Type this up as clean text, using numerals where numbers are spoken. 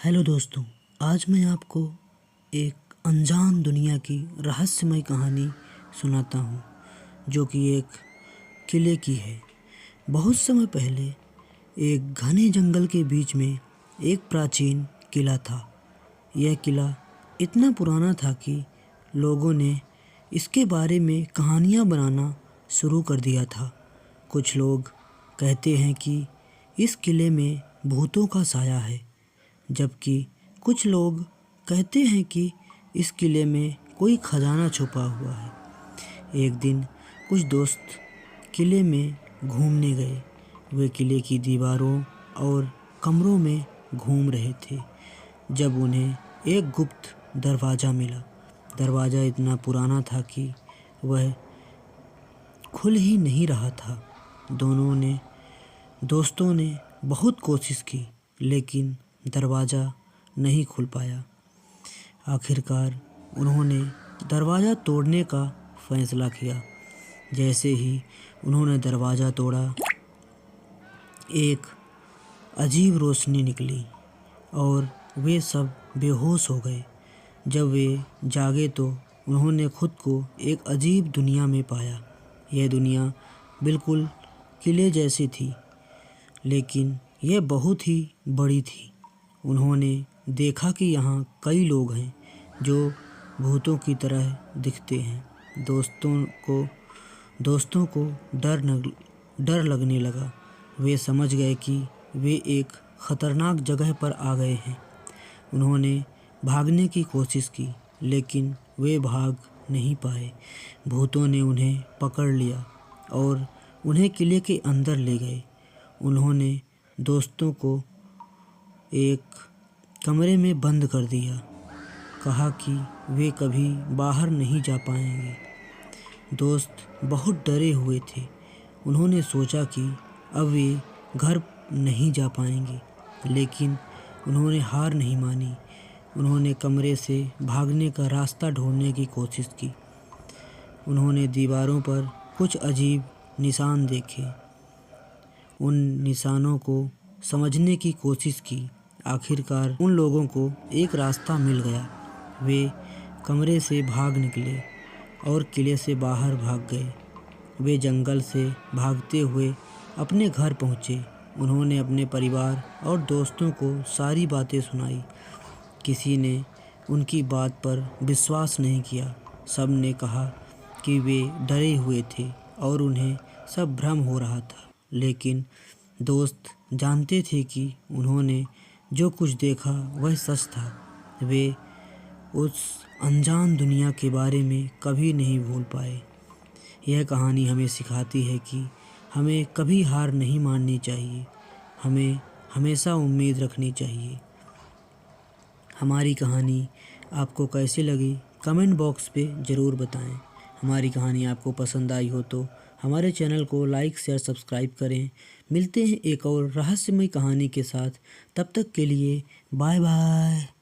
Hello दोस्तों, आज मैं आपको एक अनजान दुनिया की रहस्यमय कहानी सुनाता हूँ जो कि एक किले की है। बहुत समय पहले एक घने जंगल के बीच में एक प्राचीन किला था। यह किला इतना पुराना था कि लोगों ने इसके बारे में कहानियाँ बनाना शुरू कर दिया था। कुछ लोग कहते हैं कि इस किले में भूतों का साया है, जबकि कुछ लोग कहते हैं कि इस किले में कोई खजाना छुपा हुआ है। एक दिन कुछ दोस्त किले में घूमने गए। वे किले की दीवारों और कमरों में घूम रहे थे जब उन्हें एक गुप्त दरवाज़ा मिला। दरवाज़ा इतना पुराना था कि वह खुल ही नहीं रहा था। दोस्तों ने बहुत कोशिश की, लेकिन दरवाज़ा नहीं खुल पाया। आखिरकार उन्होंने दरवाज़ा तोड़ने का फैसला किया। जैसे ही उन्होंने दरवाज़ा तोड़ा, एक अजीब रोशनी निकली और वे सब बेहोश हो गए। जब वे जागे तो उन्होंने खुद को एक अजीब दुनिया में पाया। यह दुनिया बिल्कुल किले जैसी थी, लेकिन यह बहुत ही बड़ी थी। उन्होंने देखा कि यहाँ कई लोग हैं जो भूतों की तरह दिखते हैं। दोस्तों को डर लगने लगा। वे समझ गए कि वे एक खतरनाक जगह पर आ गए हैं। उन्होंने भागने की कोशिश की, लेकिन वे भाग नहीं पाए। भूतों ने उन्हें पकड़ लिया और उन्हें किले के अंदर ले गए। उन्होंने दोस्तों को एक कमरे में बंद कर दिया। कहा कि वे कभी बाहर नहीं जा पाएंगे। दोस्त बहुत डरे हुए थे। उन्होंने सोचा कि अब वे घर नहीं जा पाएंगे, लेकिन उन्होंने हार नहीं मानी। उन्होंने कमरे से भागने का रास्ता ढूंढने की कोशिश की। उन्होंने दीवारों पर कुछ अजीब निशान देखे। उन निशानों को समझने की कोशिश की। आखिरकार उन लोगों को एक रास्ता मिल गया। वे कमरे से भाग निकले और किले से बाहर भाग गए। वे जंगल से भागते हुए अपने घर पहुँचे। उन्होंने अपने परिवार और दोस्तों को सारी बातें सुनाई। किसी ने उनकी बात पर विश्वास नहीं किया। सब ने कहा कि वे डरे हुए थे और उन्हें सब भ्रम हो रहा था। लेकिन दोस्त जानते थे कि उन्होंने जो कुछ देखा वह सच था। वे उस अनजान दुनिया के बारे में कभी नहीं भूल पाए। यह कहानी हमें सिखाती है कि हमें कभी हार नहीं माननी चाहिए। हमें हमेशा उम्मीद रखनी चाहिए। हमारी कहानी आपको कैसी लगी, कमेंट बॉक्स पे ज़रूर बताएं। हमारी कहानी आपको पसंद आई हो तो हमारे चैनल को लाइक, शेयर, सब्सक्राइब करें। मिलते हैं एक और रहस्यमय कहानी के साथ। तब तक के लिए बाय बाय।